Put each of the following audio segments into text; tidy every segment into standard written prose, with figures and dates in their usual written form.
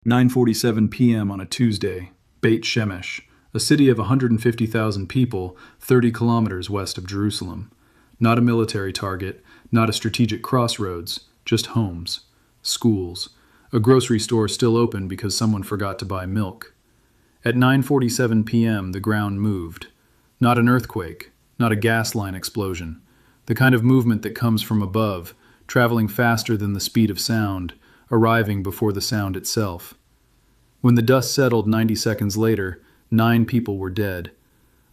9:47 p.m. on a Tuesday, Beit Shemesh, a city of 150,000 people 30 kilometers west of Jerusalem. Not a military target, not a strategic crossroads, just homes, schools, a grocery store still open because someone forgot to buy milk. At 9:47 p.m. the ground moved. Not an earthquake, not a gas line explosion. The kind of movement that comes from above, traveling faster than the speed of sound, arriving before the sound itself. When the dust settled 90 seconds later, 9 people were dead.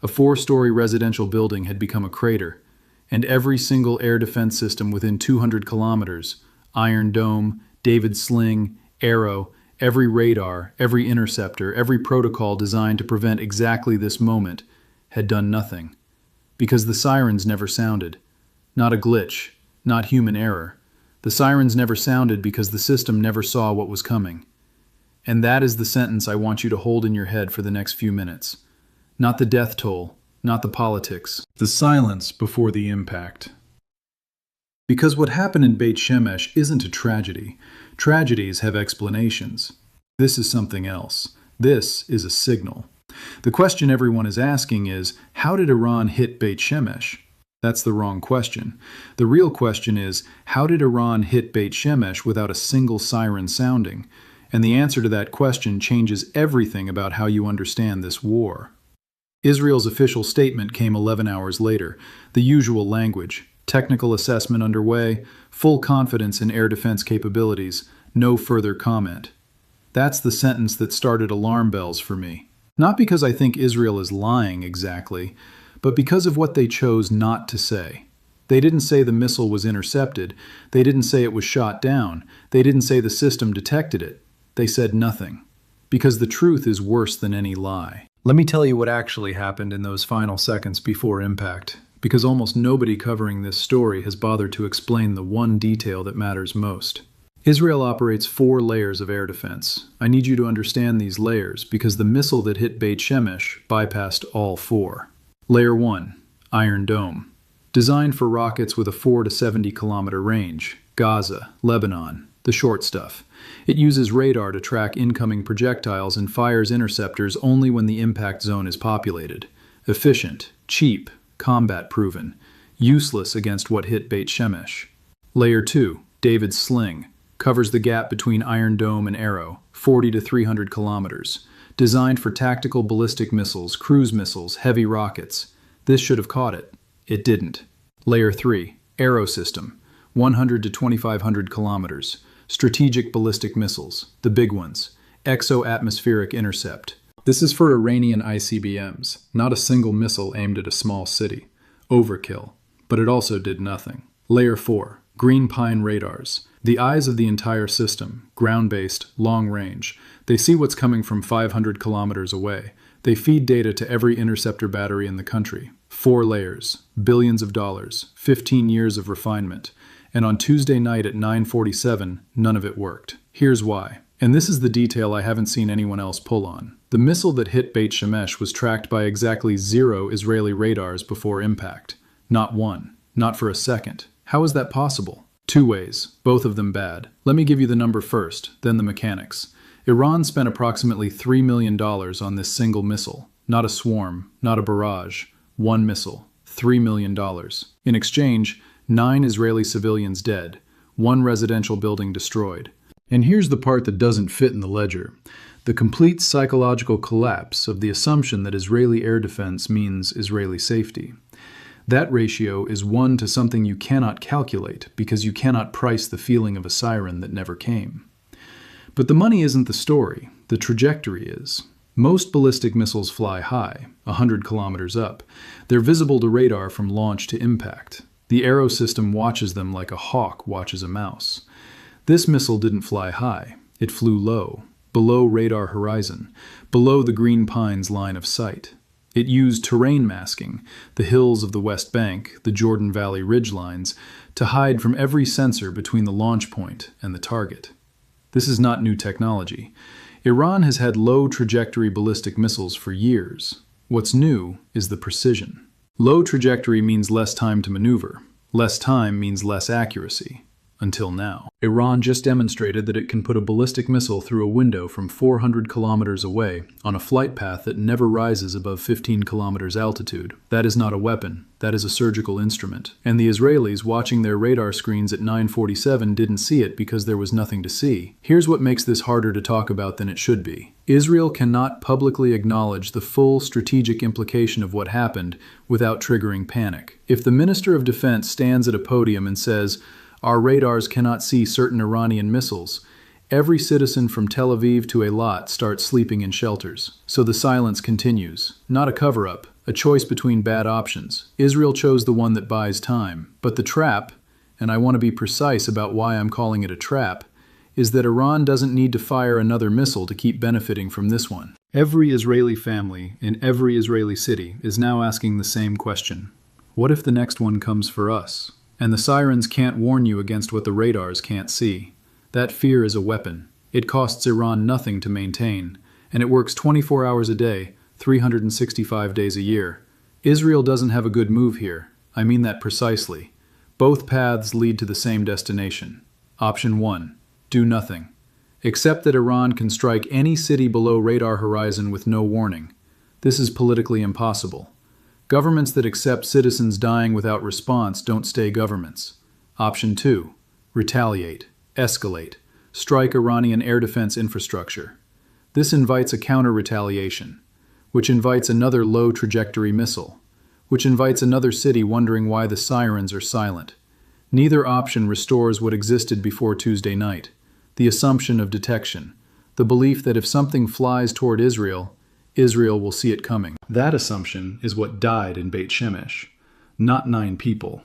A 4-story residential building had become a crater, and every single air defense system within 200 kilometers, Iron Dome, David Sling, Arrow, every radar, every interceptor, every protocol designed to prevent exactly this moment, had done nothing. Because the sirens never sounded. Not a glitch, not human error. The sirens never sounded because the system never saw what was coming. And that is the sentence I want you to hold in your head for the next few minutes. Not the death toll, not the politics. The silence before the impact. Because what happened in Beit Shemesh isn't a tragedy. Tragedies have explanations. This is something else. This is a signal. The question everyone is asking is, how did Iran hit Beit Shemesh? That's the wrong question. The real question is, how did Iran hit Beit Shemesh without a single siren sounding? And the answer to that question changes everything about how you understand this war. Israel's official statement came 11 hours later. The usual language. Technical assessment underway, full confidence in air defense capabilities, no further comment. That's the sentence that started alarm bells for me. Not because I think Israel is lying exactly, but because of what they chose not to say. They didn't say the missile was intercepted. They didn't say it was shot down. They didn't say the system detected it. They said nothing. Because the truth is worse than any lie. Let me tell you what actually happened in those final seconds before impact, because almost nobody covering this story has bothered to explain the one detail that matters most. Israel operates 4 layers of air defense. I need you to understand these layers because the missile that hit Beit Shemesh bypassed all 4. Layer 1, Iron Dome. Designed for rockets with a 4 to 70 kilometer range. Gaza, Lebanon, the short stuff. It uses radar to track incoming projectiles and fires interceptors only when the impact zone is populated. Efficient, cheap, combat-proven. Useless against what hit Beit Shemesh. Layer 2, David Sling. Covers the gap between Iron Dome and Arrow, 40 to 300 kilometers. Designed for tactical ballistic missiles, cruise missiles, heavy rockets. This should have caught it. It didn't. Layer 3, Arrow system, 100 to 2,500 kilometers. Strategic ballistic missiles, the big ones. Exo-atmospheric intercept. This is for Iranian ICBMs, not a single missile aimed at a small city. Overkill. But it also did nothing. Layer 4, Green Pine radars. The eyes of the entire system, ground-based, long-range. They see what's coming from 500 kilometers away. They feed data to every interceptor battery in the country. 4 layers, billions of dollars, 15 years of refinement. And on Tuesday night at 9:47, none of it worked. Here's why. And this is the detail I haven't seen anyone else pull on. The missile that hit Beit Shemesh was tracked by exactly 0 Israeli radars before impact. Not one. Not for a second. How is that possible? 2 ways, both of them bad. Let me give you the number first, then the mechanics. Iran spent approximately $3 million on this single missile. Not a swarm, not a barrage. 1 missile. $3 million. In exchange, 9 Israeli civilians dead. 1 residential building destroyed. And here's the part that doesn't fit in the ledger. The complete psychological collapse of the assumption that Israeli air defense means Israeli safety. That ratio is 1 to something you cannot calculate because you cannot price the feeling of a siren that never came. But the money isn't the story, the trajectory is. Most ballistic missiles fly high, 100 kilometers up. They're visible to radar from launch to impact. The Arrow system watches them like a hawk watches a mouse. This missile didn't fly high. It flew low, below radar horizon, below the Green Pines line of sight. It used terrain masking, the hills of the West Bank, the Jordan Valley ridgelines, to hide from every sensor between the launch point and the target. This is not new technology. Iran has had low-trajectory ballistic missiles for years. What's new is the precision. Low trajectory means less time to maneuver. Less time means less accuracy. until now. Iran just demonstrated that it can put a ballistic missile through a window from 400 kilometers away on a flight path that never rises above 15 kilometers altitude. That is not a weapon. That is a surgical instrument. And the Israelis watching their radar screens at 9:47 didn't see it because there was nothing to see. Here's what makes this harder to talk about than it should be. Israel cannot publicly acknowledge the full strategic implication of what happened without triggering panic. If the Minister of Defense stands at a podium and says, "Our radars cannot see certain Iranian missiles," every citizen from Tel Aviv to Eilat starts sleeping in shelters. So the silence continues. Not a cover-up, a choice between bad options. Israel chose the one that buys time. But the trap, and I want to be precise about why I'm calling it a trap, is that Iran doesn't need to fire another missile to keep benefiting from this one. Every Israeli family in every Israeli city is now asking the same question. What if the next one comes for us? And the sirens can't warn you against what the radars can't see. That fear is a weapon. It costs Iran nothing to maintain, and it works 24 hours a day, 365 days a year. Israel doesn't have a good move here. I mean that precisely. Both paths lead to the same destination. Option 1. Do nothing. Accept that Iran can strike any city below radar horizon with no warning. This is politically impossible. Governments that accept citizens dying without response don't stay governments. Option 2. Retaliate. Escalate. Strike Iranian air defense infrastructure. This invites a counter-retaliation, which invites another low-trajectory missile, which invites another city wondering why the sirens are silent. Neither option restores what existed before Tuesday night. The assumption of detection, the belief that if something flies toward Israel, Israel will see it coming. That assumption is what died in Beit Shemesh. Not 9 people,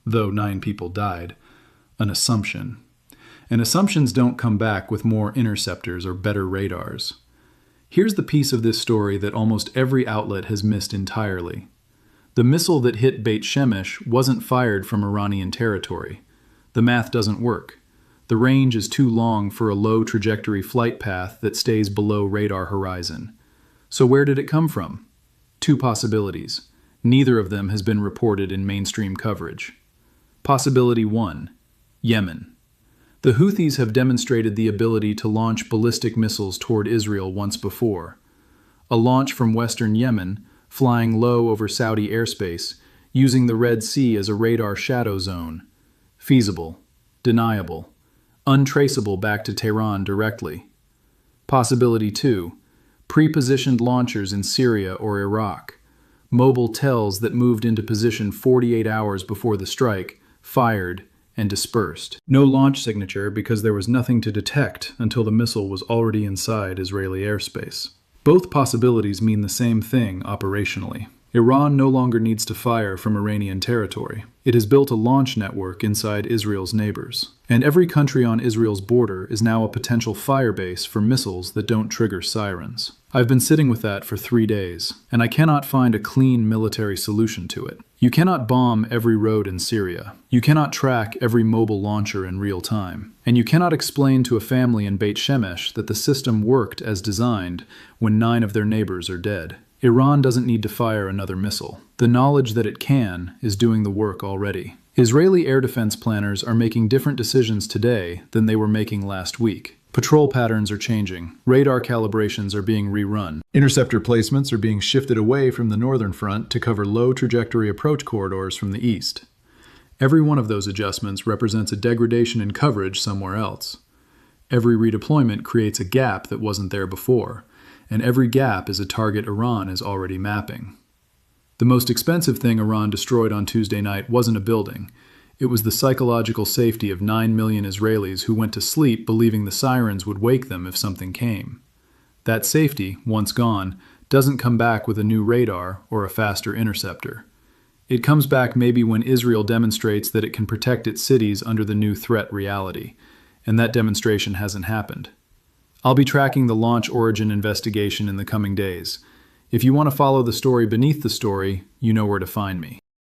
though 9 people died. An assumption. And assumptions don't come back with more interceptors or better radars. Here's the piece of this story that almost every outlet has missed entirely. The missile that hit Beit Shemesh wasn't fired from Iranian territory. The math doesn't work. The range is too long for a low-trajectory flight path that stays below radar horizon. So where did it come from? 2 possibilities. Neither of them has been reported in mainstream coverage. Possibility 1. Yemen. The Houthis have demonstrated the ability to launch ballistic missiles toward Israel once before. A launch from western Yemen, flying low over Saudi airspace, using the Red Sea as a radar shadow zone. Feasible. Deniable. Untraceable back to Tehran directly. Possibility 2. Pre-positioned launchers in Syria or Iraq. Mobile tells that moved into position 48 hours before the strike, fired, and dispersed. No launch signature because there was nothing to detect until the missile was already inside Israeli airspace. Both possibilities mean the same thing operationally. Iran no longer needs to fire from Iranian territory. It has built a launch network inside Israel's neighbors. And every country on Israel's border is now a potential firebase for missiles that don't trigger sirens. I've been sitting with that for 3 days, and I cannot find a clean military solution to it. You cannot bomb every road in Syria. You cannot track every mobile launcher in real time. And you cannot explain to a family in Beit Shemesh that the system worked as designed when 9 of their neighbors are dead. Iran doesn't need to fire another missile. The knowledge that it can is doing the work already. Israeli air defense planners are making different decisions today than they were making last week. Patrol patterns are changing. Radar calibrations are being rerun. Interceptor placements are being shifted away from the northern front to cover low-trajectory approach corridors from the east. Every one of those adjustments represents a degradation in coverage somewhere else. Every redeployment creates a gap that wasn't there before, and every gap is a target Iran is already mapping. The most expensive thing Iran destroyed on Tuesday night wasn't a building. It was the psychological safety of 9 million Israelis who went to sleep believing the sirens would wake them if something came. That safety, once gone, doesn't come back with a new radar or a faster interceptor. It comes back maybe when Israel demonstrates that it can protect its cities under the new threat reality, and that demonstration hasn't happened. I'll be tracking the launch origin investigation in the coming days. If you want to follow the story beneath the story, you know where to find me.